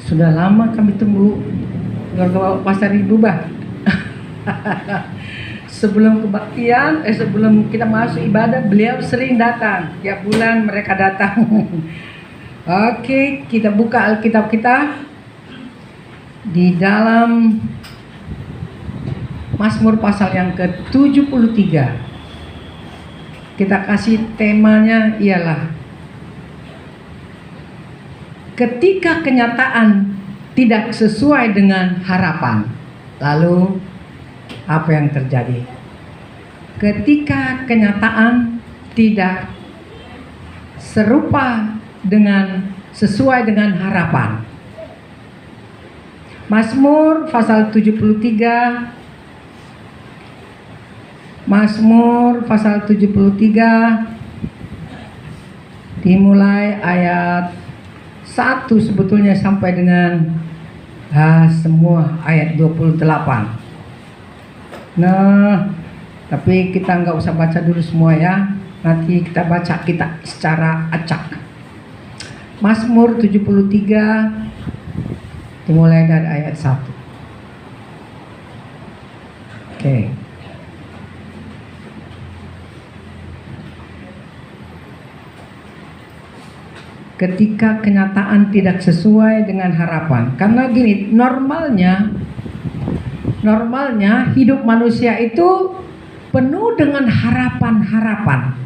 Sudah lama kami tunggu warga Pasar Ibu, bah. Sebelum kebaktian, sebelum kita masuk ibadah, beliau sering datang. Tiap bulan mereka datang. Oke, kita buka Alkitab kita di dalam Mazmur pasal yang ke-73. Kita kasih temanya ialah ketika kenyataan tidak sesuai dengan harapan. Lalu apa yang terjadi? Ketika kenyataan tidak sesuai dengan harapan. Mazmur pasal 73. Mazmur pasal 73 dimulai ayat 1 sebetulnya sampai dengan semua ayat 28. Nah, tapi kita nggak usah baca dulu semua ya. Nanti kita baca kita secara acak. Mazmur 73 dimulai dari ayat 1. Oke. Ketika kenyataan tidak sesuai dengan harapan. Karena gini, normalnya hidup manusia itu penuh dengan harapan-harapan.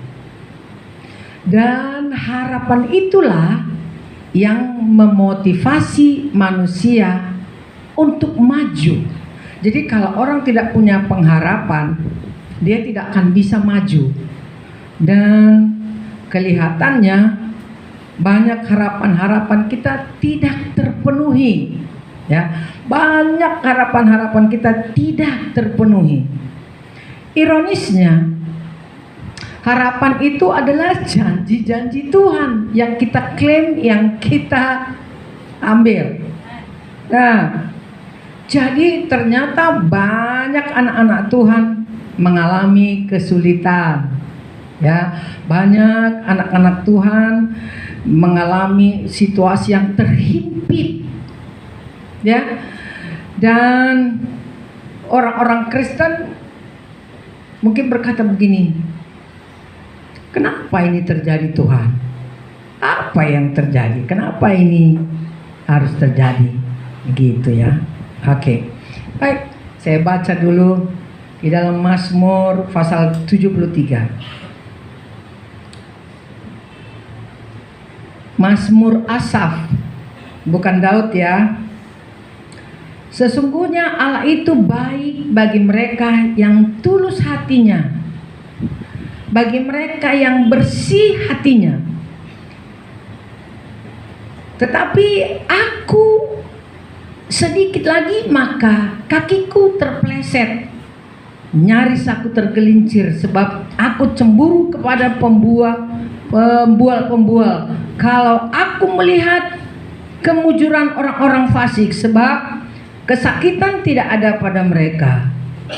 Dan harapan itulah yang memotivasi manusia untuk maju. Jadi kalau orang tidak punya pengharapan, dia tidak akan bisa maju. Dan kelihatannya banyak harapan-harapan kita tidak terpenuhi, ya. Banyak harapan-harapan kita tidak terpenuhi. Ironisnya, harapan itu adalah janji-janji Tuhan yang kita klaim, yang kita ambil. Nah, jadi ternyata banyak anak-anak Tuhan mengalami kesulitan. Ya, banyak anak-anak Tuhan mengalami situasi yang terhimpit, ya. Dan orang-orang Kristen mungkin berkata begini, kenapa ini terjadi Tuhan? Apa yang terjadi? Kenapa ini harus terjadi? Gitu ya. Oke. Baik, saya baca dulu di dalam Mazmur pasal 73. Mazmur Asaf, bukan Daud ya. Sesungguhnya Allah itu baik bagi mereka yang tulus hatinya, bagi mereka yang bersih hatinya. Tetapi aku sedikit lagi maka kakiku terpeleset, nyaris aku tergelincir, sebab aku cemburu kepada pembual-pembual. Kalau aku melihat kemujuran orang-orang fasik, sebab kesakitan tidak ada pada mereka,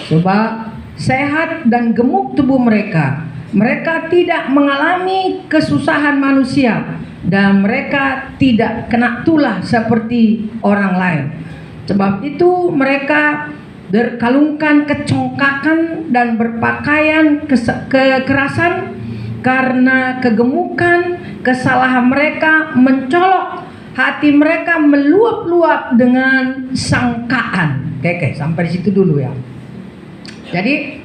sebab sehat dan gemuk tubuh mereka. Mereka tidak mengalami kesusahan manusia, dan mereka tidak kena tulah seperti orang lain. Sebab itu mereka berkalungkan kecongkakan dan berpakaian kekerasan, karena kegemukan kesalahan mereka mencolok, hati mereka meluap-luap dengan sangkaan. Oke, sampai di situ dulu ya. Jadi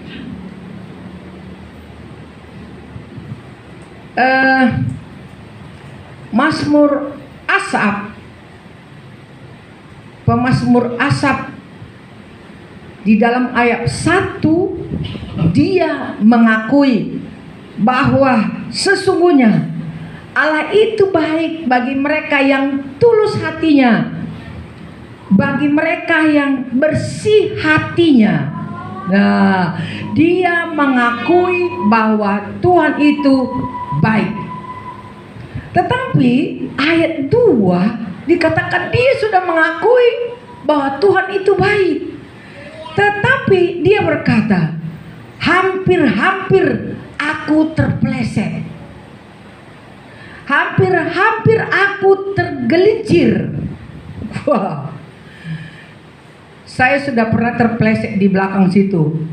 Mazmur Asaf, pemazmur Asaf di dalam ayat 1 dia mengakui bahwa sesungguhnya Allah itu baik bagi mereka yang tulus hatinya, bagi mereka yang bersih hatinya. Nah, dia mengakui bahwa Tuhan itu baik. Tetapi ayat 2 dikatakan dia sudah mengakui bahwa Tuhan itu baik. Tetapi dia berkata, hampir-hampir aku terpeleset. hampir aku tergelincir. Wah, saya sudah pernah terpeleset di belakang situ.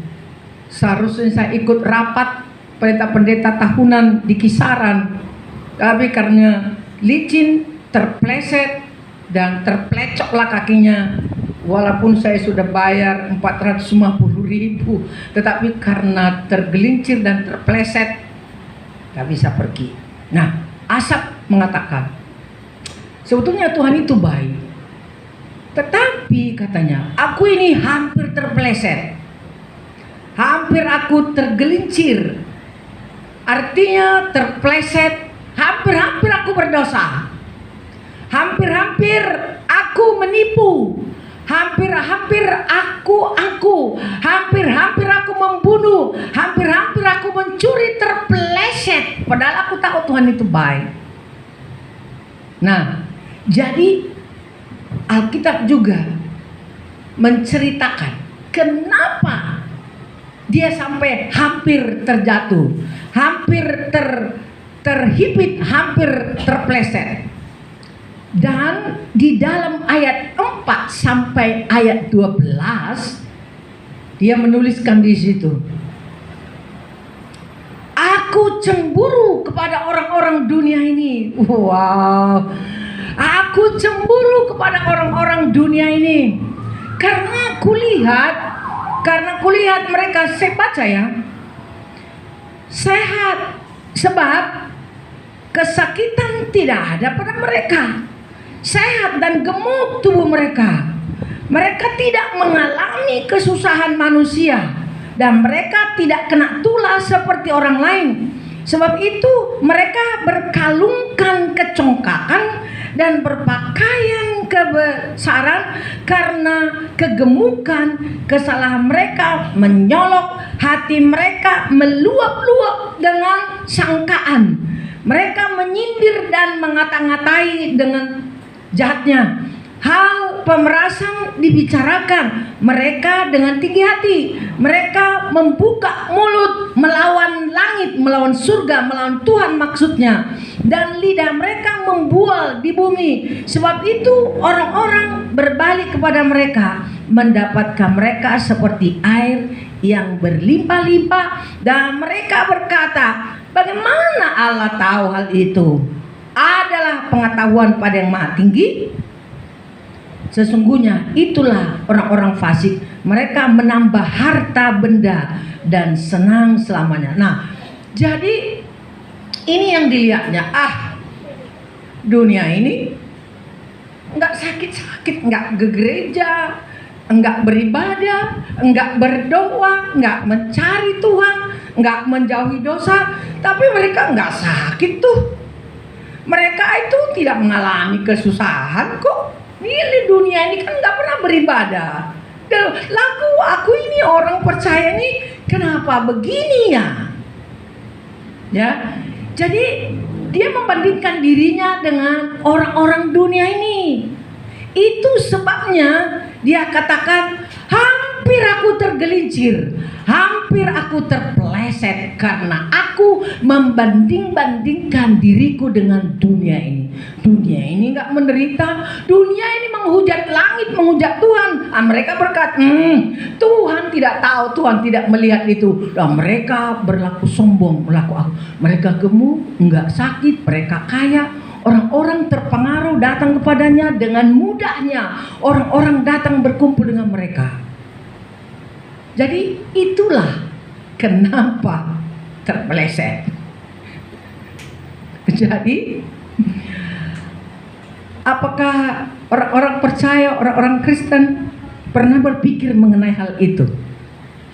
Seharusnya saya ikut rapat pendeta-pendeta tahunan di Kisaran, tapi karena licin, terpeleset dan terplecoklah kakinya. Walaupun saya sudah bayar 450.000, tetapi karena tergelincir dan terpeleset, gak bisa pergi. Nah, Asap mengatakan, sebetulnya Tuhan itu baik, tetapi katanya, aku ini hampir terpeleset, hampir aku tergelincir. Artinya terpeleset, hampir-hampir aku berdosa, hampir-hampir aku menipu, hampir-hampir hampir-hampir aku membunuh, hampir-hampir aku mencuri, terpeleset. Padahal aku tahu Tuhan itu baik. Nah, jadi Alkitab juga menceritakan kenapa dia sampai hampir terjatuh, hampir terhipit, hampir terpeleset. Dan di dalam ayat 4 sampai ayat 12 dia menuliskan di situ, aku cemburu kepada orang-orang dunia ini. Wow, aku cemburu kepada orang-orang dunia ini karena kulihat mereka, saya baca ya, sehat, sebab kesakitan tidak ada pada mereka, sehat dan gemuk tubuh mereka. Mereka tidak mengalami kesusahan manusia, dan mereka tidak kena tulah seperti orang lain. Sebab itu mereka berkalungkan kecongkakan dan berpakaian kebesaran, karena kegemukan kesalahan mereka menyolok hati mereka, meluap-luap dengan sangkaan. Mereka menyindir dan mengata-ngatai dengan jahatnya. Hal pemerasan dibicarakan mereka dengan tinggi hati. Mereka membuka mulut melawan langit, melawan surga, melawan Tuhan maksudnya. Dan lidah mereka membual di bumi. Sebab itu orang-orang berbalik kepada mereka, mendapatkan mereka seperti air yang berlimpah-limpah. Dan mereka berkata, bagaimana Allah tahu hal itu? Adalah pengetahuan pada yang maha tinggi. Sesungguhnya itulah orang-orang fasik. Mereka menambah harta benda dan senang selamanya. Nah, jadi ini yang dilihatnya. Dunia ini enggak sakit-sakit, enggak ke gereja, enggak beribadah, enggak berdoa, enggak mencari Tuhan, enggak menjauhi dosa, tapi mereka enggak sakit tuh. Mereka itu tidak mengalami kesusahan kok. Ini dunia ini kan nggak pernah beribadah. Lalu aku ini orang percaya nih, kenapa begini ya? Ya, jadi dia membandingkan dirinya dengan orang-orang dunia ini. Itu sebabnya dia katakan, hampir aku tergelincir, hampir aku terpeleset, karena aku membanding-bandingkan diriku dengan dunia ini. Dunia ini nggak menderita, dunia ini menghujat langit, menghujat Tuhan. Mereka berkata, Tuhan tidak tahu, Tuhan tidak melihat itu. Dan mereka berlaku sombong, mereka gemuk, nggak sakit, mereka kaya. Orang-orang terpengaruh datang kepadanya dengan mudahnya. Orang-orang datang berkumpul dengan mereka. Jadi itulah kenapa terpeleset. Jadi apakah orang-orang percaya, orang-orang Kristen pernah berpikir mengenai hal itu?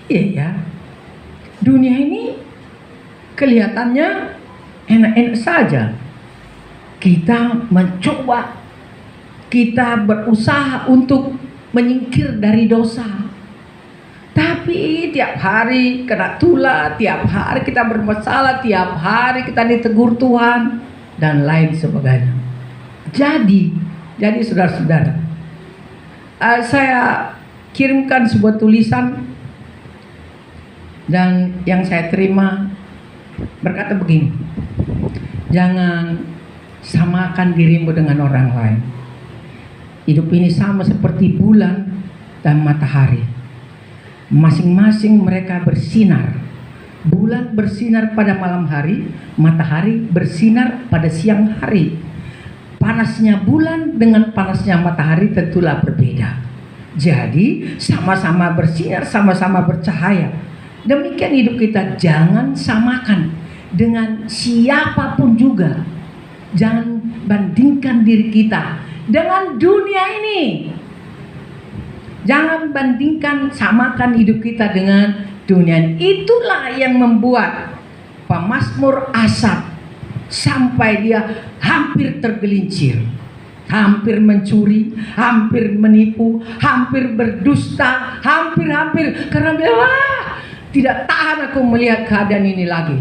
Iya ya. Dunia ini kelihatannya enak-enak saja. Kita mencoba, kita berusaha untuk menyingkir dari dosa. Tapi tiap hari kena tulah, tiap hari kita bermasalah, tiap hari kita ditegur Tuhan, dan lain sebagainya. Jadi saudara-saudara, saya kirimkan sebuah tulisan, dan yang saya terima berkata begini, jangan samakan dirimu dengan orang lain. Hidup ini sama seperti bulan dan matahari. Masing-masing mereka bersinar. Bulan bersinar pada malam hari, matahari bersinar pada siang hari. Panasnya bulan dengan panasnya matahari tentulah berbeda. Jadi sama-sama bersinar, sama-sama bercahaya. Demikian hidup kita, jangan samakan dengan siapapun juga. Jangan bandingkan diri kita dengan dunia ini. Jangan bandingkan, samakan hidup kita dengan dunia. Itulah yang membuat pemazmur Asaf sampai dia hampir tergelincir, hampir mencuri, hampir menipu, hampir berdusta, hampir karena dia tidak tahan aku melihat keadaan ini lagi.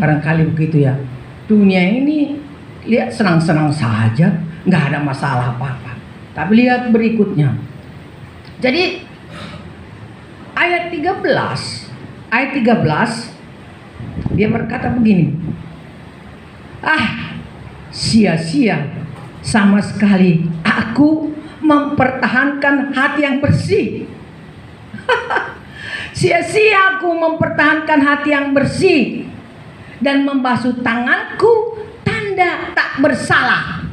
Barangkali begitu ya. Dunia ini lihat senang-senang saja, nggak ada masalah apa-apa. Tapi lihat berikutnya. Jadi ayat 13 dia berkata begini. Sia-sia sama sekali aku mempertahankan hati yang bersih. Sia-sia aku mempertahankan hati yang bersih dan membasuh tanganku tanda tak bersalah.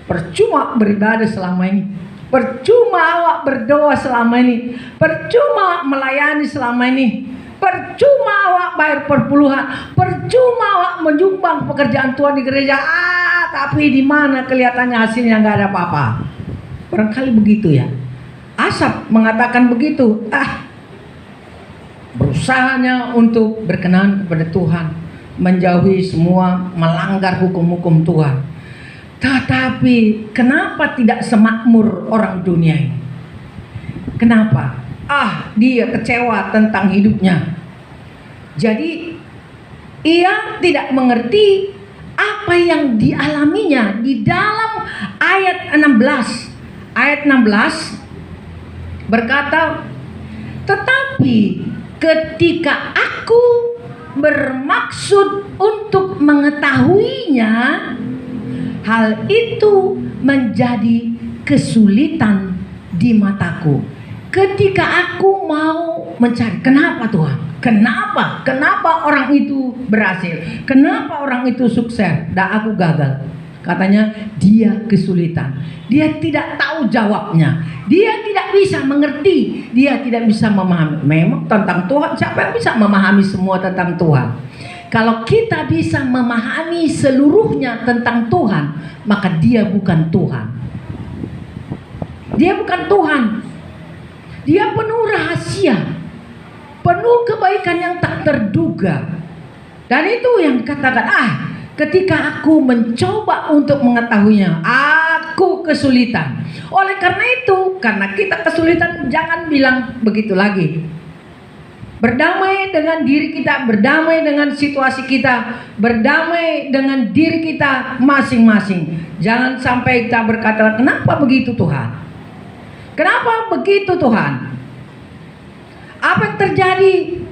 Percuma beribadah selama ini, percuma awak berdoa selama ini, percuma melayani selama ini, percuma awak bayar perpuluhan, percuma awak menyumbang pekerjaan Tuhan di gereja. Tapi di mana kelihatannya hasilnya nggak ada apa-apa. Barangkali begitu ya. Asaf mengatakan begitu. Berusahanya untuk berkenan kepada Tuhan, menjauhi semua melanggar hukum-hukum Tuhan. Tetapi kenapa tidak semakmur orang dunia ini? Kenapa? Dia kecewa tentang hidupnya. Jadi ia tidak mengerti apa yang dialaminya di dalam ayat 16. Ayat 16 berkata, tetapi ketika aku bermaksud untuk mengetahuinya, hal itu menjadi kesulitan di mataku. Ketika aku mau mencari, kenapa Tuhan? Kenapa orang itu berhasil? Kenapa orang itu sukses dan aku gagal? Katanya dia kesulitan. Dia tidak tahu jawabnya. Dia tidak bisa mengerti. Dia tidak bisa memahami. Memang tentang Tuhan, siapa yang bisa memahami semua tentang Tuhan? Kalau kita bisa memahami seluruhnya tentang Tuhan, maka dia bukan Tuhan. Dia bukan Tuhan. Dia penuh rahasia, penuh kebaikan yang tak terduga. Dan itu yang dikatakan, ketika aku mencoba untuk mengetahuinya, aku kesulitan. Oleh karena itu, karena kita kesulitan, jangan bilang begitu lagi. Berdamai dengan diri kita, berdamai dengan situasi kita, berdamai dengan diri kita masing-masing. Jangan sampai kita berkata, kenapa begitu Tuhan? Kenapa begitu Tuhan? Apa yang terjadi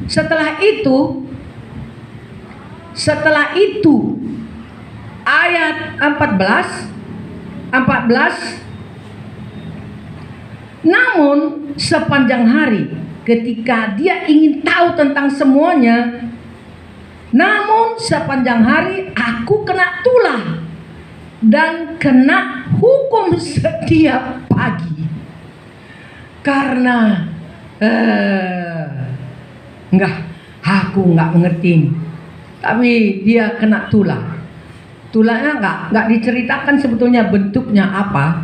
setelah itu? Setelah itu ayat 14, namun sepanjang hari ketika dia ingin tahu tentang semuanya, namun sepanjang hari aku kena tulah dan kena hukum setiap pagi. Karena aku nggak mengerti ini. Tapi dia kena tulah. Tulahnya nggak diceritakan sebetulnya bentuknya apa,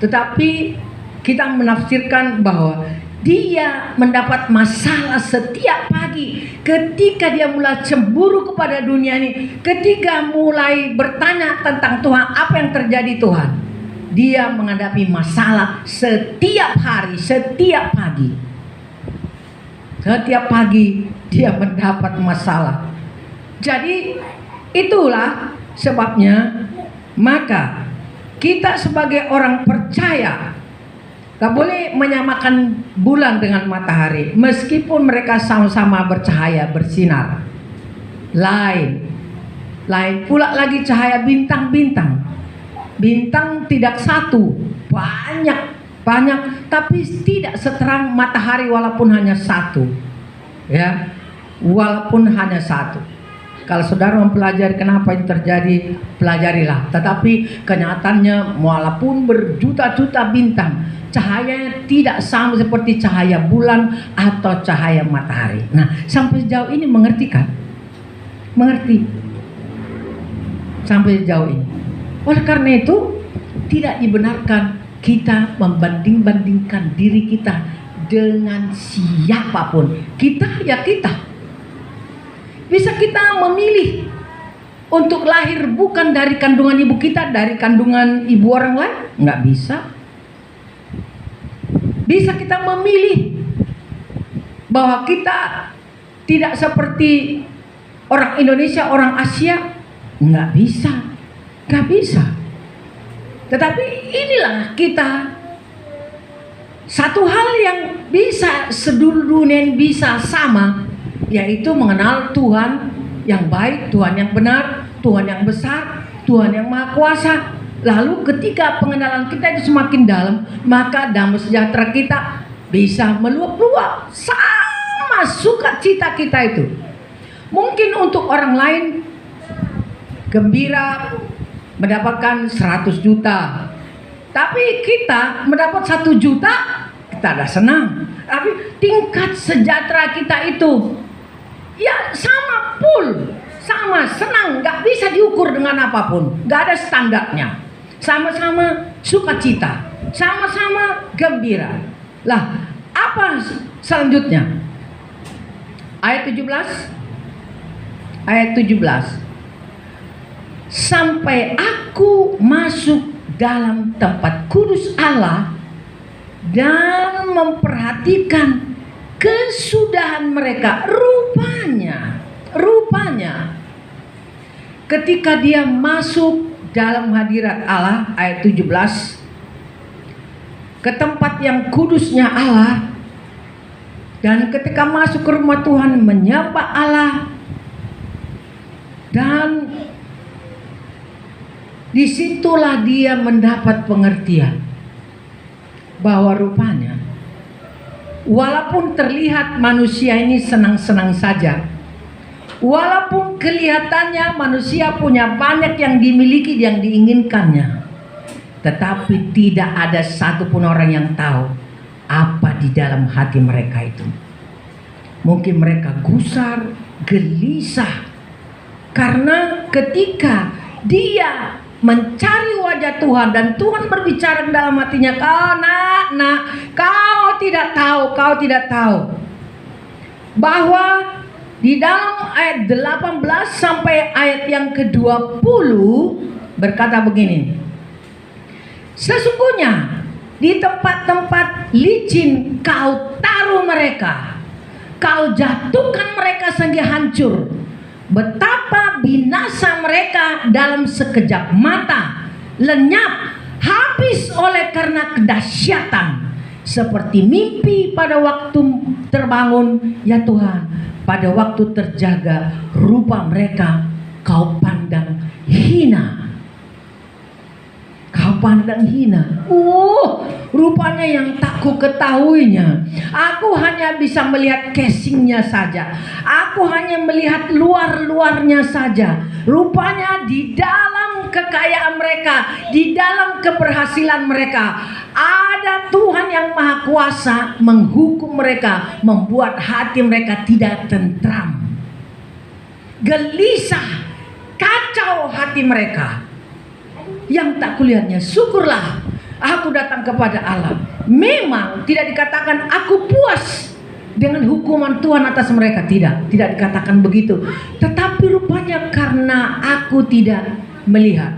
tetapi kita menafsirkan bahwa dia mendapat masalah setiap pagi ketika dia mulai cemburu kepada dunia ini, ketika mulai bertanya tentang Tuhan, apa yang terjadi Tuhan? Dia menghadapi masalah setiap hari, setiap pagi. Setiap pagi dia mendapat masalah. Jadi itulah sebabnya maka kita sebagai orang percaya gak boleh menyamakan bulan dengan matahari, meskipun mereka sama-sama bercahaya, bersinar. Lain. Lain pula lagi cahaya bintang-bintang. Bintang tidak satu, banyak, tapi tidak seterang matahari walaupun hanya satu. Ya, walaupun hanya satu. Kalau saudara mempelajari kenapa ini terjadi, pelajarilah. Tetapi kenyataannya walaupun berjuta-juta bintang, cahayanya tidak sama seperti cahaya bulan atau cahaya matahari. Nah, sampai sejauh ini mengerti kan? Mengerti. Sampai sejauh ini. Oleh karena itu, tidak dibenarkan kita membanding-bandingkan diri kita dengan siapapun. Kita ya kita. Bisa kita memilih untuk lahir bukan dari kandungan ibu kita, dari kandungan ibu orang lain? Nggak bisa. Bisa kita memilih bahwa kita tidak seperti orang Indonesia, orang Asia? Nggak bisa. Nggak bisa. Tetapi inilah kita. Satu hal yang bisa seluruh dunia bisa sama, yaitu mengenal Tuhan yang baik, Tuhan yang benar, Tuhan yang besar, Tuhan yang maha kuasa. Lalu ketika pengenalan kita itu semakin dalam, maka damai sejahtera kita bisa meluap-luap sama sukacita kita itu. Mungkin untuk orang lain gembira mendapatkan 100 juta, tapi kita mendapat 1 juta, kita ada senang. Tapi tingkat sejahtera kita itu ya sama full, sama senang, nggak bisa diukur dengan apapun, nggak ada standarnya. Sama-sama sukacita, sama-sama gembira. Lah, apa selanjutnya? Ayat 17. Ayat 17. Sampai aku masuk dalam tempat kudus Allah dan memperhatikan kesudahan mereka. Rupanya ketika dia masuk dalam hadirat Allah, ayat 17, ke tempat yang kudusnya Allah, dan ketika masuk ke rumah Tuhan menyapa Allah, dan disitulah dia mendapat pengertian bahwa rupanya walaupun terlihat manusia ini senang-senang saja, walaupun kelihatannya manusia punya banyak yang dimiliki, yang diinginkannya, tetapi tidak ada satupun orang yang tahu apa di dalam hati mereka itu. Mungkin mereka gusar, gelisah, karena ketika dia mencari wajah Tuhan dan Tuhan berbicara dalam hatinya, kau tidak tahu bahwa di dalam ayat 18 sampai ayat yang ke-20 berkata begini, sesungguhnya di tempat-tempat licin kau taruh mereka, kau jatuhkan mereka sehingga hancur. Betapa binasa mereka dalam sekejap mata, lenyap, habis oleh karena kedahsyatan. Seperti mimpi pada waktu terbangun, ya Tuhan, pada waktu terjaga, rupa mereka kau pandang hina. Kau pandang hina. Rupanya yang tak ku ketahuinya. Aku hanya bisa melihat casingnya saja. Aku hanya melihat luar-luarnya saja. Rupanya di dalam kekayaan mereka, di dalam keberhasilan mereka, ada Tuhan yang maha kuasa menghukum mereka, membuat hati mereka tidak tentram, gelisah, kacau hati mereka. Yang tak kulihatnya, syukurlah aku datang kepada Allah. Memang tidak dikatakan aku puas dengan hukuman Tuhan atas mereka, tidak dikatakan begitu. Tetapi rupanya karena aku tidak melihat.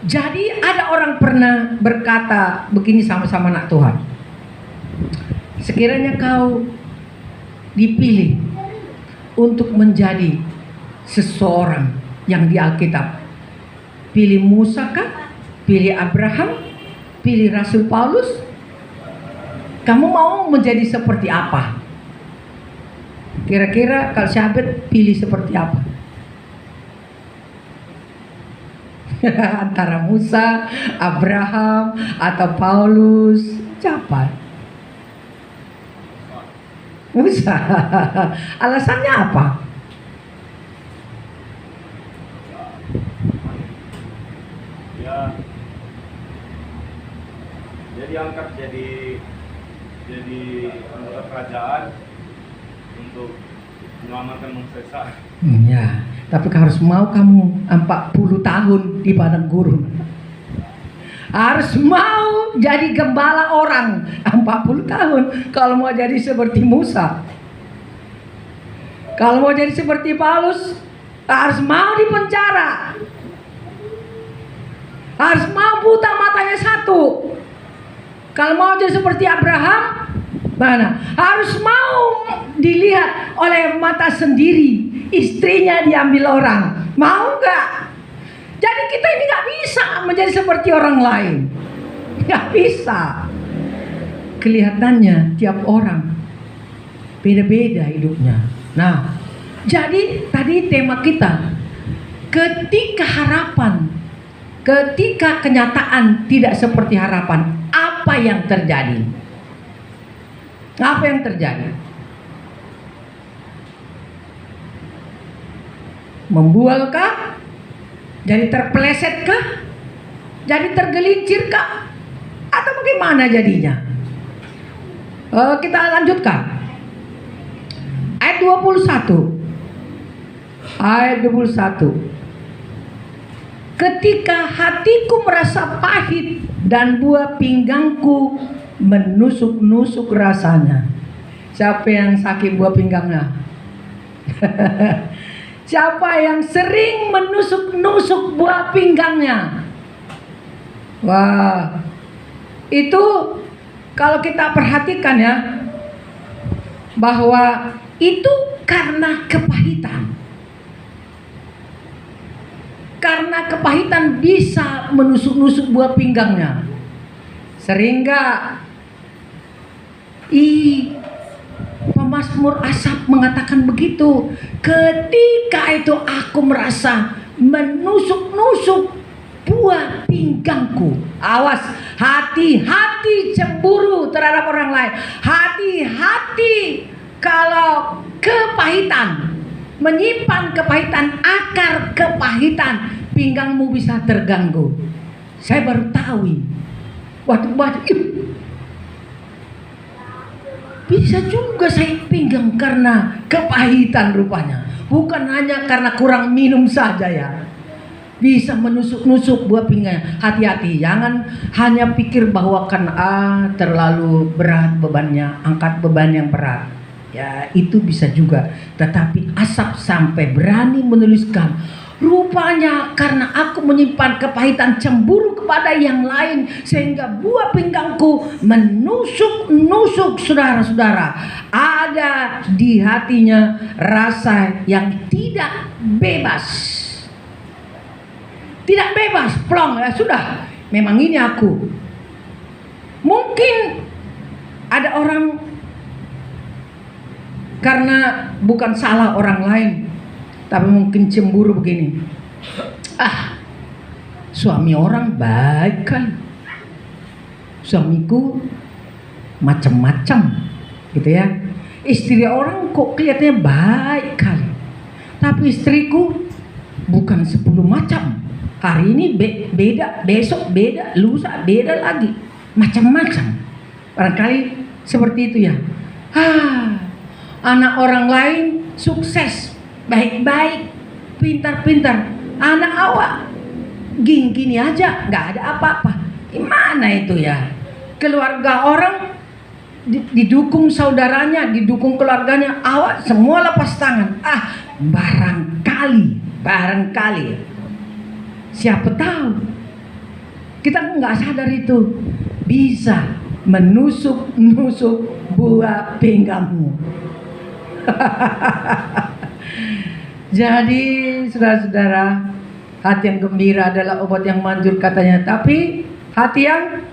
Jadi ada orang pernah berkata begini sama-sama anak Tuhan, sekiranya kau dipilih untuk menjadi seseorang yang di Alkitab, pilih Musa kah? Pilih Abraham? Pilih Rasul Paulus? Kamu mau menjadi seperti apa? Kira-kira kalau sahabat pilih seperti apa? Antara Musa, Abraham, atau Paulus. Siapa? Musa. Alasannya apa? Ya, dia diangkat jadi anggota kerajaan untuk menyelamatkan manusia. Ya, tapi harus mau kamu 40 tahun di padang gurun. Harus mau jadi gembala orang 40 tahun kalau mau jadi seperti Musa. Kalau mau jadi seperti Paulus, harus mau dipenjara. Harus mau buta matanya satu. Kalau mau jadi seperti Abraham, mana? Harus mau dilihat oleh mata sendiri, istrinya diambil orang. Mau nggak? Jadi kita ini nggak bisa menjadi seperti orang lain. Nggak bisa. Kelihatannya tiap orang beda-beda hidupnya. Nah, jadi tadi tema kita, ketika harapan, ketika kenyataan tidak seperti harapan, apa yang terjadi? Apa yang terjadi? Membualkah? Jadi terpelesetkah? Jadi tergelincirkah? Atau bagaimana jadinya? Kita lanjutkan. Ayat 21. Ayat 21. Ketika hatiku merasa pahit dan buah pinggangku menusuk-nusuk rasanya. Siapa yang sakit buah pinggangnya? Siapa yang sering menusuk-nusuk buah pinggangnya? Wah, itu kalau kita perhatikan ya, bahwa itu karena kepahitan. Karena kepahitan bisa menusuk-nusuk buah pinggangnya. Sehingga Pemazmur Asaf mengatakan begitu. Ketika itu aku merasa menusuk-nusuk buah pinggangku. Awas, hati-hati cemburu terhadap orang lain. Hati-hati kalau kepahitan, menyimpan kepahitan, akar kepahitan, pinggangmu bisa terganggu. Saya baru tahu ini. Waktu baca, bisa juga saya pinggang karena kepahitan rupanya. Bukan hanya karena kurang minum saja ya. Bisa menusuk-nusuk buah pinggangnya. Hati-hati, jangan hanya pikir bahwa kan terlalu berat bebannya, angkat beban yang berat. Ya itu bisa juga. Tetapi Asaf sampai berani menuliskan, rupanya karena aku menyimpan kepahitan cemburu kepada yang lain, sehingga buah pinggangku menusuk-nusuk. Saudara-saudara, ada di hatinya rasa yang tidak bebas. Tidak bebas, plong, ya sudah, memang ini aku. Mungkin ada orang karena bukan salah orang lain, tapi mungkin cemburu begini. Suami orang baik kan, suamiku macam-macam, gitu ya. Istri orang kok kelihatannya baik kan, tapi istriku bukan 10 macam. Hari ini beda, besok beda, lusa beda lagi, macam-macam. Barangkali seperti itu ya. Anak orang lain sukses, baik-baik, pintar-pintar. Anak awak gini-gini aja, nggak ada apa-apa. Gimana itu ya? Keluarga orang didukung saudaranya, didukung keluarganya, awak semua lepas tangan. Barangkali. Siapa tahu? Kita nggak sadar itu bisa menusuk-nusuk buah pinggangmu. Jadi saudara-saudara, hati yang gembira adalah obat yang manjur katanya. Tapi hati yang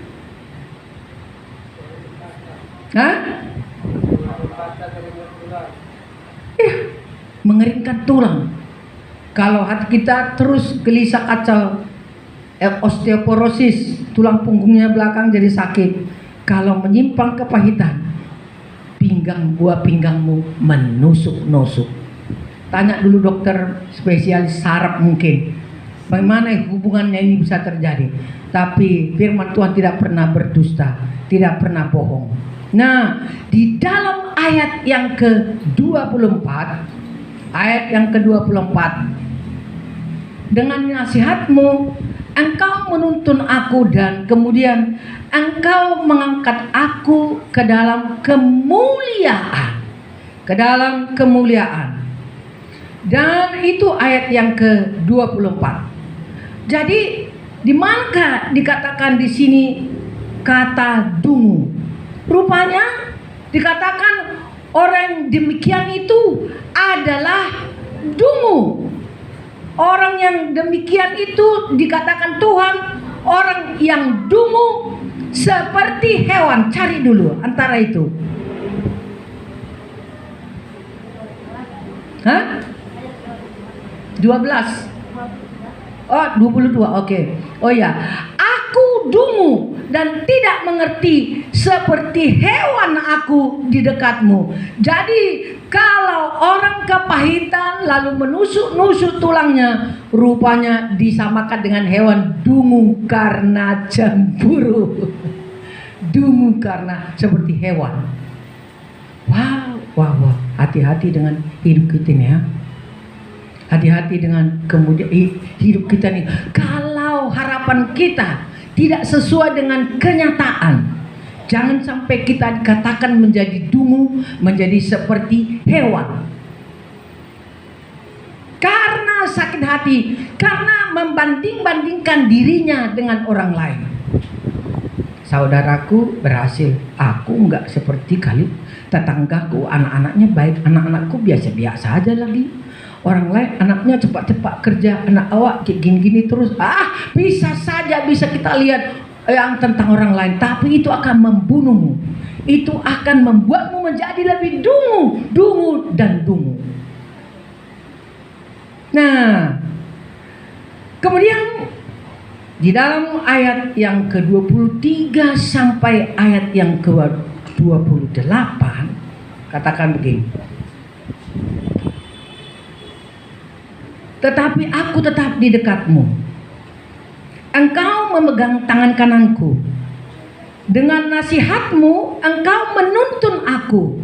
mengeringkan tulang. Kalau hati kita terus gelisah kacau, osteoporosis, tulang punggungnya belakang jadi sakit. Kalau menyimpang kepahitan, buah pinggangmu menusuk-nusuk. Tanya dulu dokter spesialis saraf mungkin, bagaimana hubungannya ini bisa terjadi. Tapi firman Tuhan tidak pernah berdusta, tidak pernah bohong. Nah, di dalam ayat yang ke-24, dengan nasihatmu engkau menuntun aku dan kemudian engkau mengangkat aku ke dalam kemuliaan. Dan itu ayat yang ke-24. Jadi di mana dikatakan di sini kata dungu? Rupanya dikatakan orang demikian itu adalah dungu. Orang yang demikian itu dikatakan Tuhan orang yang dungu seperti hewan. Cari dulu antara itu. Hah? 12. Oh, 22. Oke. Oh ya, aku dungu dan tidak mengerti, seperti hewan aku di dekatmu. Jadi kalau orang kepahitan lalu menusuk-nusuk tulangnya, rupanya disamakan dengan hewan dungu karena cemburu. Dungu karena seperti hewan. Wow. Hati-hati dengan hidup kita nih ya. Hati-hati dengan kemudian hidup kita nih. Kalau harapan kita tidak sesuai dengan kenyataan, jangan sampai kita dikatakan menjadi dungu, menjadi seperti hewan. Karena sakit hati, karena membanding-bandingkan dirinya dengan orang lain. Saudaraku berhasil, aku enggak seperti kali tetanggaku, anak-anaknya baik, anak-anakku biasa-biasa aja lagi. Orang lain anaknya cepat-cepat kerja, anak awak kayak gini-gini terus. Bisa saja bisa kita lihat yang tentang orang lain, tapi itu akan membunuhmu. Itu akan membuatmu menjadi lebih dungu. Nah, kemudian di dalam ayat yang ke-23 sampai ayat yang ke-28 katakan begini. Tetapi aku tetap di dekatmu. Engkau memegang tangan kananku. Dengan nasihatmu engkau menuntun aku.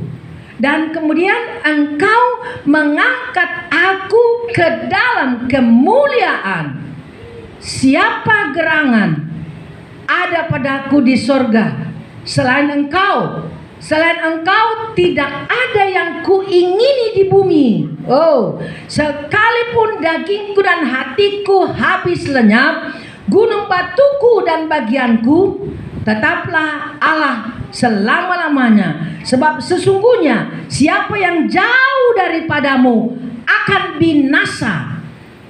Dan kemudian engkau mengangkat aku ke dalam kemuliaan. Siapa gerangan ada padaku di sorga selain engkau? Selain engkau tidak ada yang kuingini di bumi. Sekalipun dagingku dan hatiku habis lenyap, gunung batuku dan bagianku, tetaplah Allah selama-lamanya. Sebab sesungguhnya siapa yang jauh daripadamu akan binasa.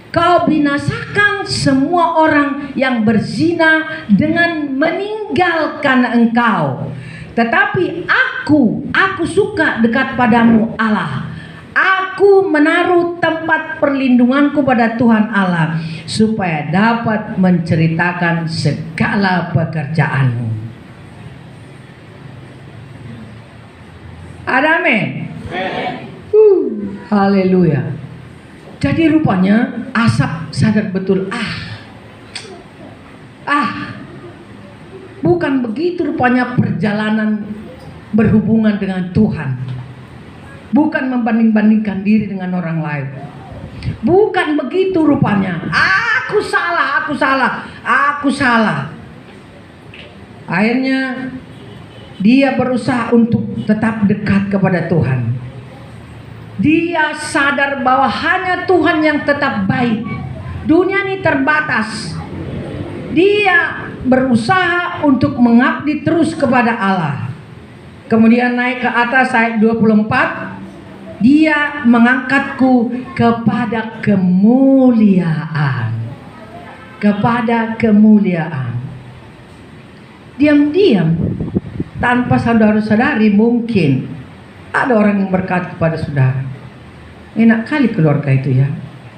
Kau binasakan semua orang yang berzina dengan meninggalkan engkau. Tetapi aku suka dekat padamu Allah. Aku menaruh tempat perlindunganku pada Tuhan Allah, supaya dapat menceritakan segala pekerjaanmu. Amin. Haleluya. Jadi rupanya Asap sadar betul, bukan begitu rupanya perjalanan berhubungan dengan Tuhan. Bukan membanding-bandingkan diri dengan orang lain. Bukan begitu rupanya. Aku salah. Akhirnya dia berusaha untuk tetap dekat kepada Tuhan. Dia sadar bahwa hanya Tuhan yang tetap baik. Dunia ini terbatas. Dia berusaha untuk mengabdi terus kepada Allah. Kemudian naik ke atas ayat 24. Dia mengangkatku kepada kemuliaan. Diam-diam, tanpa saudara-saudari, mungkin ada orang yang berkata kepada saudara, enak kali keluarga itu ya.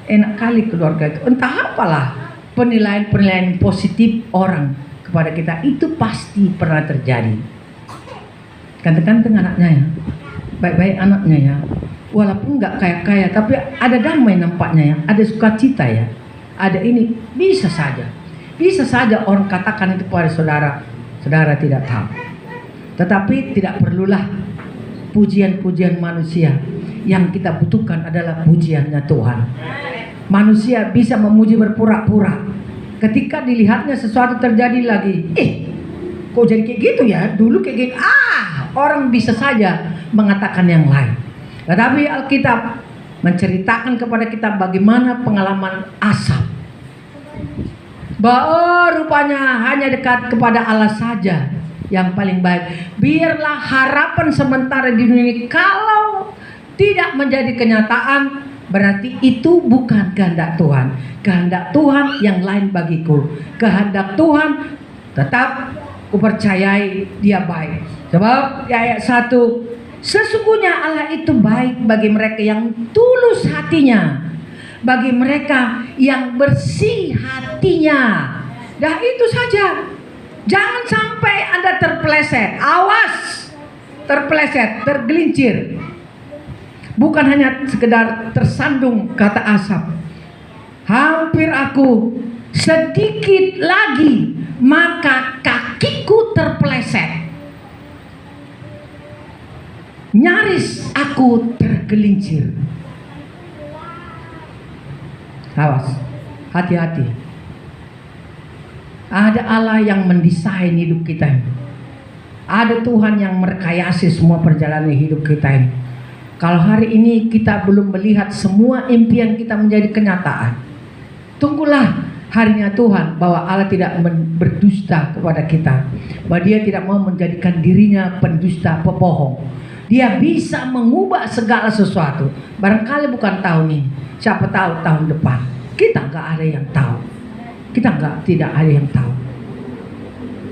Entah apalah. penilaian-penilaian positif orang kepada kita itu pasti pernah terjadi. Ganteng-ganteng anaknya ya, baik-baik anaknya ya, walaupun nggak kaya-kaya tapi ada damai nampaknya ya, ada sukacita ya, ada ini, bisa saja orang katakan itu pada saudara, saudara tidak tahu. Tetapi tidak perlulah pujian-pujian manusia, yang kita butuhkan adalah pujiannya Tuhan. Manusia bisa memuji berpura-pura, ketika dilihatnya sesuatu terjadi lagi, kok jadi kayak gitu ya, dulu kayak gitu, orang bisa saja mengatakan yang lain. Tetapi Alkitab menceritakan kepada kita bagaimana pengalaman Asaf, bahwa rupanya hanya dekat kepada Allah saja yang paling baik. Biarlah harapan sementara di dunia ini kalau tidak menjadi kenyataan, berarti itu bukan kehendak Tuhan. Kehendak Tuhan yang lain bagiku. Kehendak Tuhan tetap kupercayai dia baik. Sebab di ayat 1, sesungguhnya Allah itu baik bagi mereka yang tulus hatinya, bagi mereka yang bersih hatinya. Dah itu saja. Jangan sampai Anda terpeleset. Awas, terpeleset, tergelincir. Bukan hanya sekedar tersandung, kata Asaf. Hampir aku, sedikit lagi maka kakiku terpeleset. Nyaris aku tergelincir. Awas, hati-hati. Ada Allah yang mendesain hidup kita ini. Ada Tuhan yang merekayasa semua perjalanan hidup kita ini. Kalau hari ini kita belum melihat semua impian kita menjadi kenyataan, tunggulah harinya Tuhan, bahwa Allah tidak berdusta kepada kita, bahwa Dia tidak mau menjadikan dirinya pendusta, pebohong. Dia bisa mengubah segala sesuatu. Barangkali bukan tahun ini, siapa tahu tahun depan. Kita nggak ada yang tahu. Tidak ada yang tahu.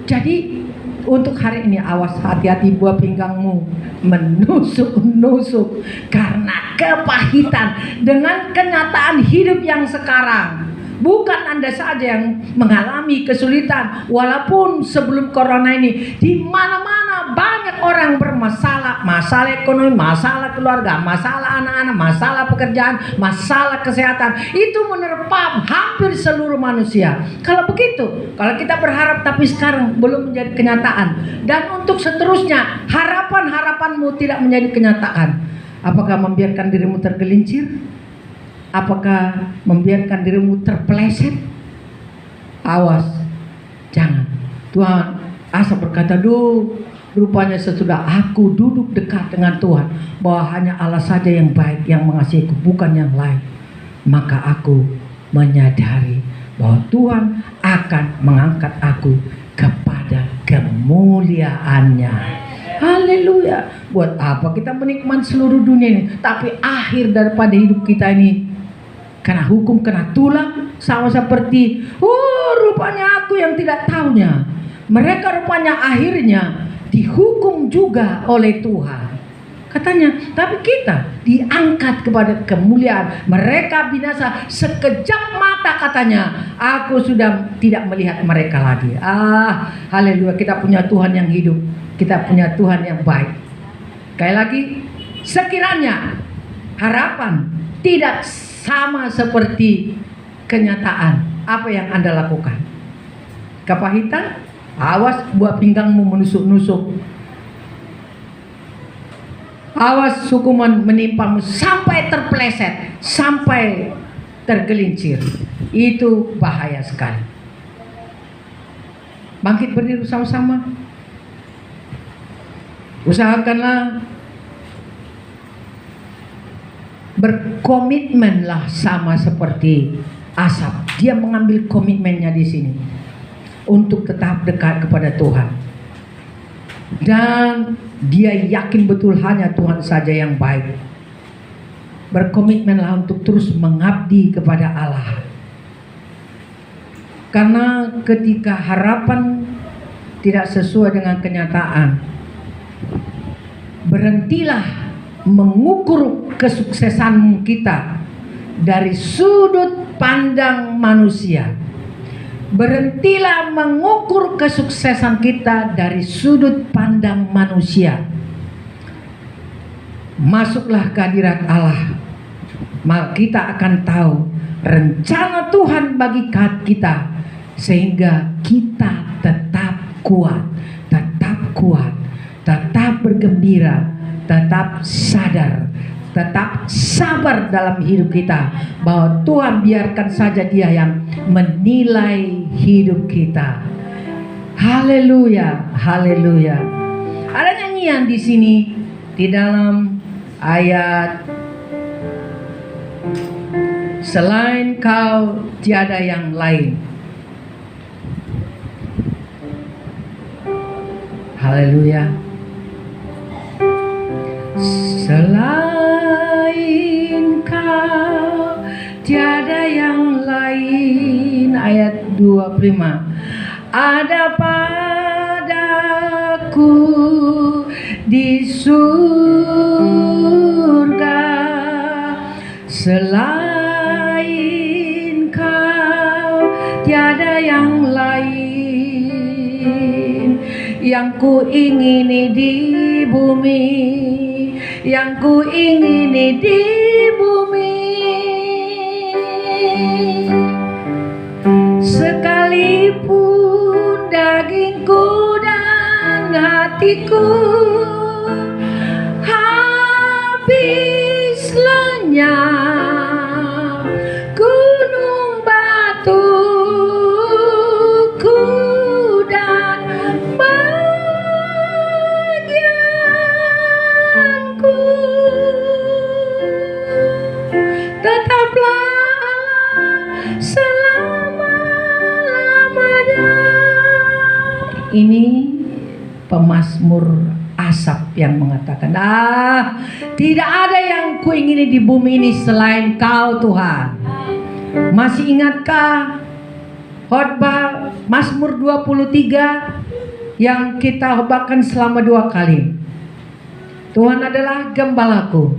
Jadi untuk hari ini awas, hati-hati buah pinggangmu menusuk-nusuk karena kepahitan dengan kenyataan hidup yang sekarang. Bukan Anda saja yang mengalami kesulitan, walaupun sebelum corona ini di mana-mana banyak orang bermasalah, masalah ekonomi, masalah keluarga, masalah anak-anak, masalah pekerjaan, masalah kesehatan. Itu menerpa hampir seluruh manusia. Kalau begitu, kalau kita berharap tapi sekarang belum menjadi kenyataan, dan untuk seterusnya harapan-harapanmu tidak menjadi kenyataan, apakah membiarkan dirimu tergelincir? Apakah membiarkan dirimu terpeleset? Awas, jangan. Tuhan, Asaf berkata, rupanya sesudah aku duduk dekat dengan Tuhan, bahwa hanya Allah saja yang baik, yang mengasihiku, bukan yang lain, maka aku menyadari bahwa Tuhan akan mengangkat aku kepada kemuliaannya. Haleluya. Buat apa kita menikmati seluruh dunia ini, tapi akhir daripada hidup kita ini kena hukum, kena tulang, sama seperti rupanya aku yang tidak tahunya. Mereka rupanya akhirnya dihukum juga oleh Tuhan. Katanya, tapi kita diangkat kepada kemuliaan. Mereka binasa sekejap mata, katanya. Aku sudah tidak melihat mereka lagi. Haleluya, kita punya Tuhan yang hidup. Kita punya Tuhan yang baik. Sekali lagi, sekiranya harapan tidak sama seperti kenyataan, apa yang Anda lakukan? Kepahitan? Awas buah pinggangmu menusuk-nusuk. Awas hukuman menimpamu sampai terpeleset, sampai tergelincir. Itu bahaya sekali. Bangkit berdiri sama-sama. Usahakanlah berkomitmenlah sama seperti Asaf. Dia mengambil komitmennya di sini untuk tetap dekat kepada Tuhan, dan dia yakin betul hanya Tuhan saja yang baik. Berkomitmenlah untuk terus mengabdi kepada Allah, karena ketika harapan tidak sesuai dengan kenyataan, berhentilah mengukur kesuksesan kita dari sudut pandang manusia. Berhentilah mengukur kesuksesan kita dari sudut pandang manusia. Masuklah ke hadirat Allah, maka kita akan tahu rencana Tuhan bagi kita, sehingga kita tetap kuat, tetap bergembira, tetap sadar, tetap sabar dalam hidup kita, bahwa Tuhan biarkan saja Dia yang menilai hidup kita. Haleluya, haleluya. Ada nyanyian di sini di dalam ayat, selain Kau tiada yang lain. Haleluya. Selain Kau tiada yang lain. Ayat 25. Ada padaku di surga selain Kau tiada yang lain. Yang ku ingini di bumi, yang ku ingini di bumi, sekalipun dagingku dan hatiku habis lenyap, gunung batuku dan bagianku, tetaplah Allah selama-lamanya. Ini pemazmur Asaf yang mengatakan, tidak ada yang kuingini di bumi ini selain Kau Tuhan. Masih ingatkah khotbah Mazmur 23 yang kita khotbahkan selama 2 kali? Tuhan adalah gembalaku,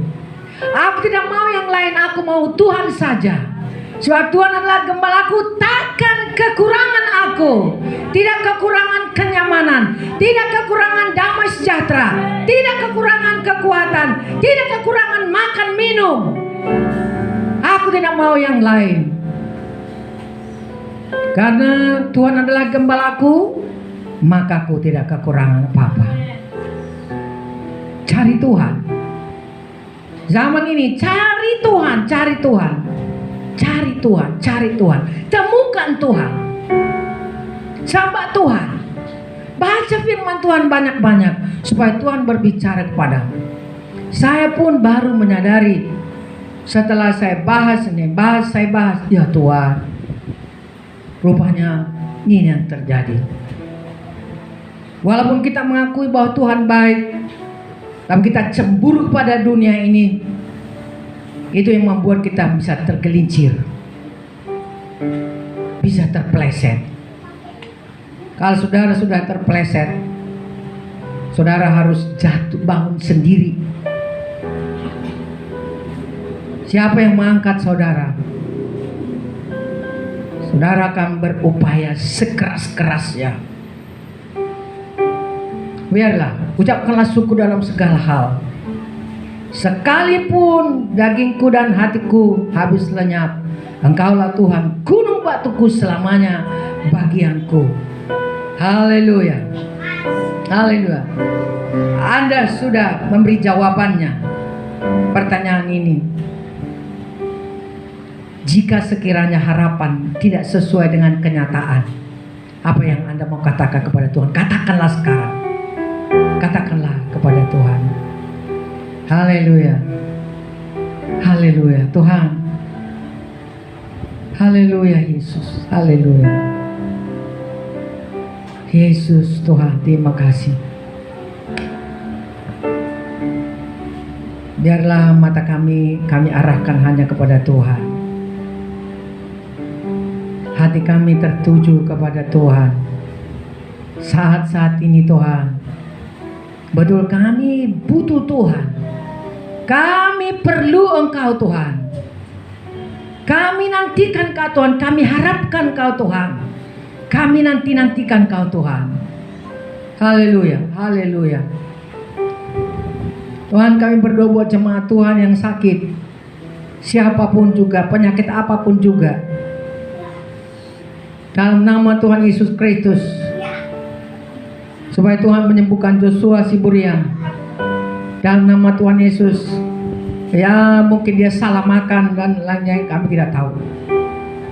aku tidak mau yang lain, aku mau Tuhan saja. Sebab Tuhan adalah gembalaku, takkan kekurangan aku. Tidak kekurangan kenyamanan, tidak kekurangan damai sejahtera, tidak kekurangan kekuatan, tidak kekurangan makan minum. Aku tidak mau yang lain. Karena Tuhan adalah gembalaku, maka aku tidak kekurangan apa-apa. Cari Tuhan. Zaman ini cari Tuhan, cari Tuhan. Cari Tuhan, cari Tuhan. Temukan Tuhan. Sembah Tuhan. Baca firman Tuhan banyak-banyak supaya Tuhan berbicara kepadamu. Saya pun baru menyadari setelah saya bahas, ya Tuhan, rupanya ini yang terjadi. Walaupun kita mengakui bahwa Tuhan baik, tapi kita cemburu pada dunia ini. Itu yang membuat kita bisa tergelincir, bisa terpeleset. Kalau saudara sudah terpeleset, saudara harus jatuh bangun sendiri. Siapa yang mengangkat saudara? Saudara akan berupaya sekeras-kerasnya. Biarlah, ucapkanlah syukur dalam segala hal. Sekalipun dagingku dan hatiku habis lenyap, Engkaulah Tuhan, gunung batuku selamanya bagianku. Haleluya. Haleluya. Anda sudah memberi jawabannya pertanyaan ini. Jika sekiranya harapan tidak sesuai dengan kenyataan, apa yang Anda mau katakan kepada Tuhan? Katakanlah sekarang. Katakanlah kepada Tuhan. Haleluya. Haleluya Tuhan. Haleluya Yesus. Haleluya. Yesus Tuhan, terima kasih. Biarlah mata kami arahkan hanya kepada Tuhan. Hati kami tertuju kepada Tuhan. Saat-saat ini Tuhan, betul kami butuh Tuhan. Kami perlu Engkau Tuhan. Kami nantikan Kau Tuhan. Kami harapkan Kau Tuhan. Kami nanti-nantikan Kau Tuhan. Haleluya, haleluya. Tuhan, kami berdoa buat jemaat Tuhan yang sakit, siapapun juga, penyakit apapun juga, dalam nama Tuhan Yesus Kristus, supaya Tuhan menyembuhkan Joshua Siburian dalam nama Tuhan Yesus. Ya, mungkin dia salah makan dan lainnya, kami tidak tahu.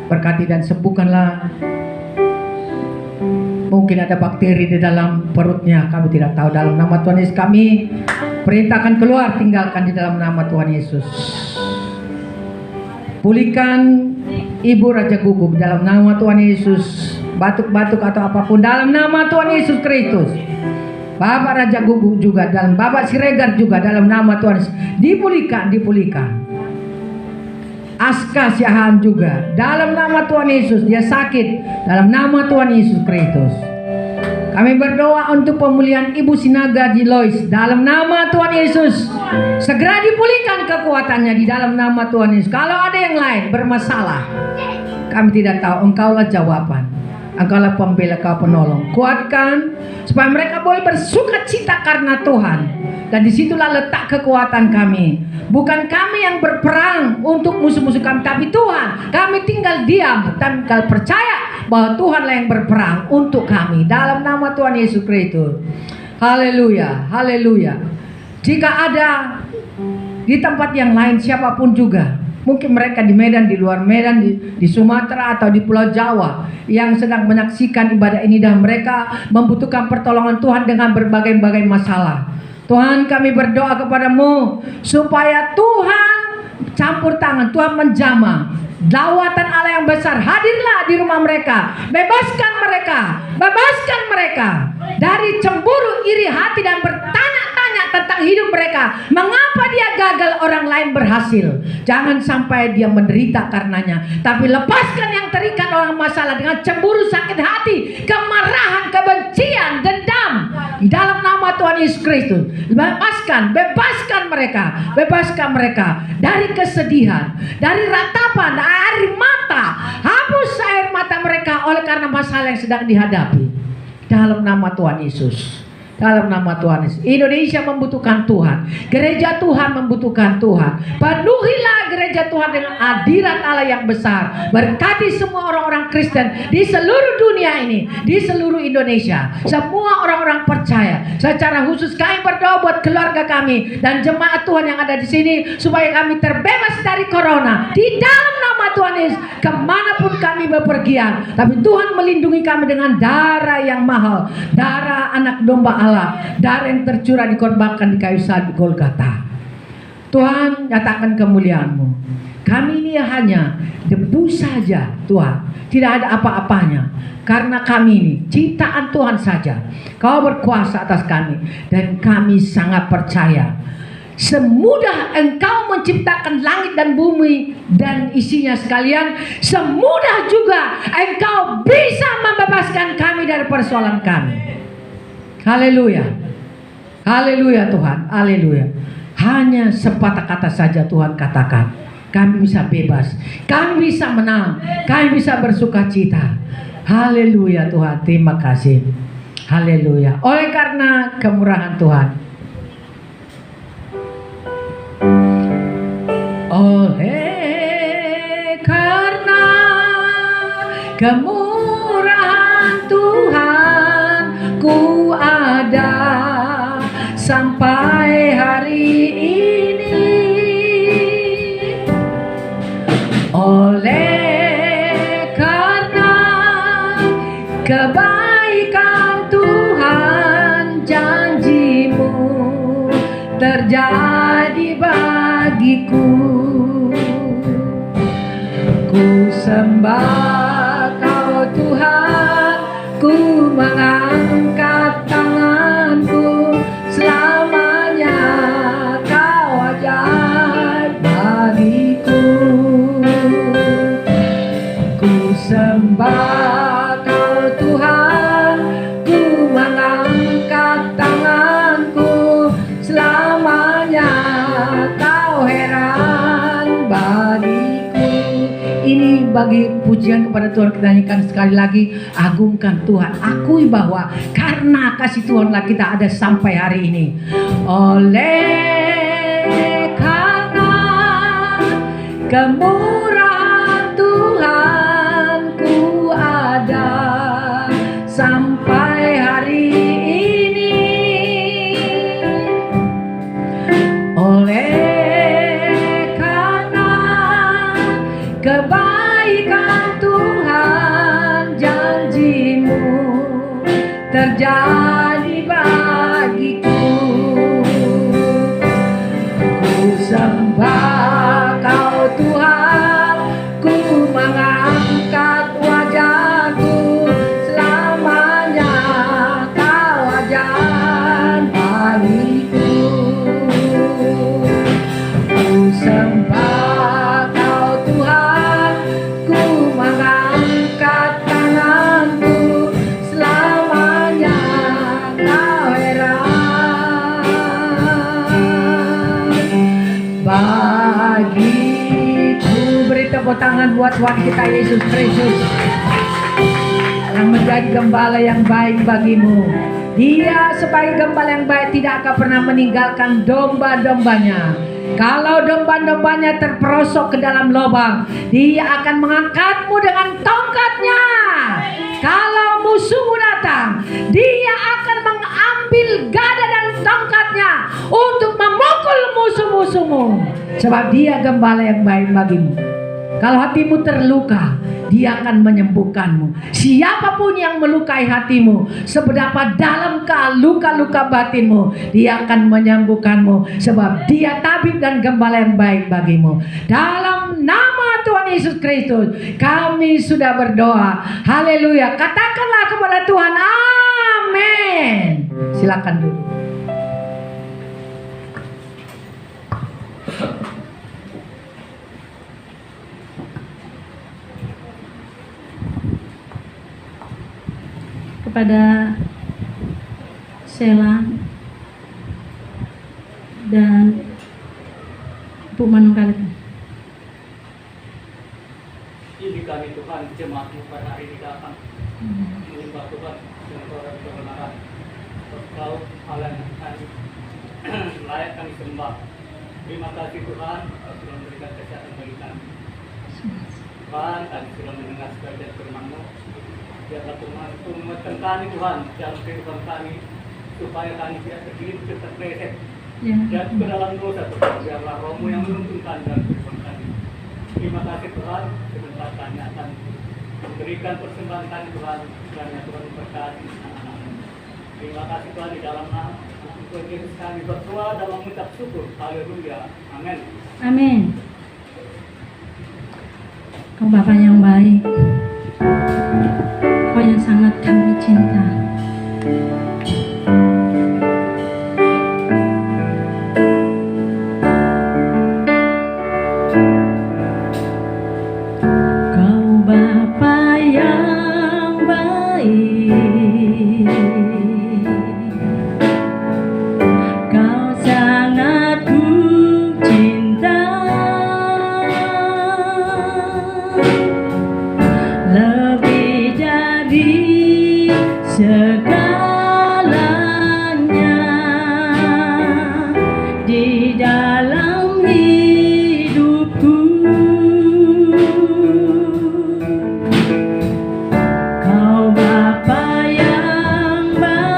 Berkati dan sembuhkanlah. Mungkin ada bakteri di dalam perutnya, kami tidak tahu. Dalam nama Tuhan Yesus kami perintahkan keluar, tinggalkan di dalam nama Tuhan Yesus. Pulihkan Ibu Raja Gugup dalam nama Tuhan Yesus. Batuk-batuk atau apapun dalam nama Tuhan Yesus Kristus. Bapak Raja Gugup juga, dan Bapak Siregar juga dalam nama Tuhan Yesus. Dipulihkan, dipulihkan. Aska Siahaan juga dalam nama Tuhan Yesus, dia sakit dalam nama Tuhan Yesus Kristus. Kami berdoa untuk pemulihan Ibu Sinaga di Lois dalam nama Tuhan Yesus. Segera dipulihkan kekuatannya di dalam nama Tuhan Yesus. Kalau ada yang lain bermasalah, kami tidak tahu, Engkaulah jawaban. Engkaulah pembela, Kau penolong. Kuatkan supaya mereka boleh bersuka cita karena Tuhan. Dan disitulah letak kekuatan kami. Bukan kami yang berperang untuk musuh-musuh kami, tapi Tuhan. Kami tinggal diam dan tinggal percaya bahwa Tuhanlah yang berperang untuk kami. Dalam nama Tuhan Yesus Kristus. Haleluya, haleluya. Jika ada di tempat yang lain, siapapun juga, mungkin mereka di Medan, di luar Medan, di Sumatera atau di Pulau Jawa, yang sedang menyaksikan ibadah ini dan mereka membutuhkan pertolongan Tuhan dengan berbagai-bagai masalah. Tuhan, kami berdoa kepadamu supaya Tuhan campur tangan, Tuhan menjamah lawatan Allah yang besar. Hadirlah di rumah mereka, bebaskan mereka dari cemburu, iri hati, dan bertanya-tanya tentang hidup mereka. Mengapa dia gagal, orang lain berhasil? Jangan sampai dia menderita karenanya, tapi lepaskan yang terikat oleh masalah dengan cemburu, sakit hati, kemarahan, kebencian, dendam. Di dalam nama Tuhan Yesus Kristus, bebaskan mereka dari kesedihan, dari ratapan, dari mata. Hapus air mata mereka oleh karena masalah yang sedang dihadapi. Dalam nama Tuhan Yesus. Dalam nama Tuhan Yesus. Indonesia membutuhkan Tuhan. Gereja Tuhan membutuhkan Tuhan. Penuhilah gereja Tuhan dengan hadirat Allah yang besar. Berkati semua orang-orang Kristen di seluruh dunia ini, di seluruh Indonesia. Semua orang-orang percaya. Secara khusus kami berdoa buat keluarga kami dan jemaat Tuhan yang ada di sini, supaya kami terbebas dari corona. Di dalam nama Tuhan Yesus, kemanapun kami bepergian, tapi Tuhan melindungi kami dengan darah yang mahal, darah anak domba Allah, darah yang tercurah dikorbankan di kayu salib Golgota. Tuhan, nyatakan kemuliaan-Mu. Kami ini hanya debu saja, Tuhan. Tidak ada apa-apanya. Karena kami ini ciptaan Tuhan saja. Kau berkuasa atas kami. Dan kami sangat percaya, semudah Engkau menciptakan langit dan bumi dan isinya sekalian, semudah juga Engkau bisa membebaskan kami dari persoalan kami. Haleluya. Haleluya Tuhan. Haleluya. Hanya sepatah kata saja Tuhan katakan, kami bisa bebas, kami bisa menang, kami bisa bersuka cita. Haleluya Tuhan. Terima kasih. Haleluya. Oleh karena kemurahan Tuhan, oleh karena kemurahan Tuhan, ku ada sampai hari ini. Oleh karena kebaikan Tuhan, janji-Mu terjadi bagiku. Ku sembah Kau Tuhan, ku mengangkat tanganku, selamanya Kau ajaib bagiku. Ku sembah Kau Tuhan, ku mengangkat tanganku, selamanya Kau heran bagiku. Ini bagi pujian kepada Tuhan. Kita nyanyikan sekali lagi, agungkan Tuhan. Akui bahwa karena kasih Tuhanlah kita ada sampai hari ini. Oleh karena kemurahan Tuhan ku ada sampai hari ini. Oleh karena kebaikan Tuhan, janji-Mu terjadi bagiku. Ku sembah Kau Tuhan, ku mengangkat wajahku, selamanya Kau ajar bagiku. Ku sembah Kau Tuhan, ku mengangkat tanganku, selamanya Kau heran bagiku. Beri tepuk tangan buat Tuhan kita Yesus Kristus yang menjadi gembala yang baik bagimu. Dia sebagai gembala yang baik tidak akan pernah meninggalkan domba-dombanya. Kalau domba-dombanya terperosok ke dalam lubang, Dia akan mengangkatmu dengan tongkatnya. Kalau musuhmu datang, Dia akan mengambil gada dan tongkatnya untuk memukul musuh-musuhmu. Sebab Dia gembala yang baik bagimu. Kalau hatimu terluka, Dia akan menyembuhkanmu. Siapapun yang melukai hatimu, seberapa dalamkah luka-luka batinmu, Dia akan menyembuhkanmu. Sebab Dia tabib dan gembala yang baik bagimu. Dalam nama Tuhan Yesus Kristus, kami sudah berdoa. Haleluya. Katakanlah kepada Tuhan, amin. Silakan dulu. Kepada Sheila dan Bu Manunggal. Ini kami Tuhan, jemaat-Mu pada hari ini datang menyembah Tuhan dengan orang kebenaran. Kau Allah yang kami layak kami sembah. Terima kasih Tuhan, Kau sudah memberikan kesehatan bagi kami. Tuhan, kami sudah mendengar sebagian firman-Mu. Biarlah Tuhan itu menguatkan kami Tuhan dalam kehidupan kami, supaya kami tidak tergelincir terpeleset jatuh ke dalam dosa Tuhan. Biarlah Roh-Mu yang menuntun kami dalam kehidupan kami. Terima kasih Tuhan, sebentar kami akan memberikan persembahan kami Tuhan, kiranya Tuhan memberkati anak-anak. Terima kasih Tuhan, di dalam nama Tuhan Yesus kami berdoa dan mengucap syukur. Haleluya. Amin. Amin. Kau Bapa yang baik, Kau yang sangat kami cinta. Kau Bapa yang baik, Kau sangat ku cinta. Lebih dari segalanya di dalam hidupku, Kau Bapa yang baik.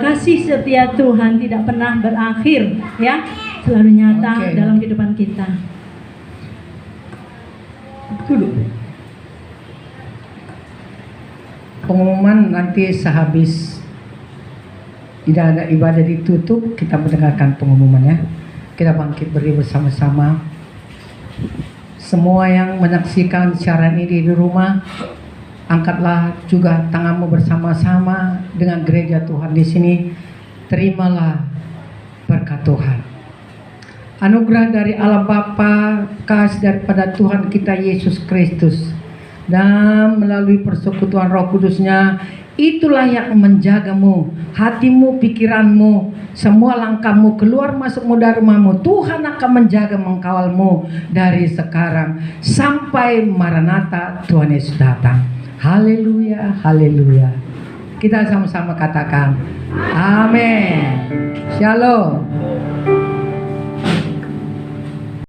kasih setia Tuhan tidak pernah berakhir, ya, selalu nyata Oke. dalam kehidupan kita. Dulu. Pengumuman nanti sehabis tidak ada ibadah ditutup, kita mendengarkan pengumumannya. Kita bangkit berdiri bersama-sama. Semua yang menyaksikan siaran ini di rumah, angkatlah juga tanganmu bersama-sama dengan gereja Tuhan di sini. Terimalah berkat Tuhan. Anugerah dari Allah Bapa, kasih daripada Tuhan kita Yesus Kristus, dan melalui persekutuan Roh Kudus-Nya, itulah yang menjagamu, hatimu, pikiranmu, semua langkahmu, keluar masukmu dari rumahmu. Tuhan akan menjaga, mengkawalmu dari sekarang sampai Maranatha, Tuhan Yesus datang. Haleluya, haleluya. Kita sama-sama katakan amin. Shalom.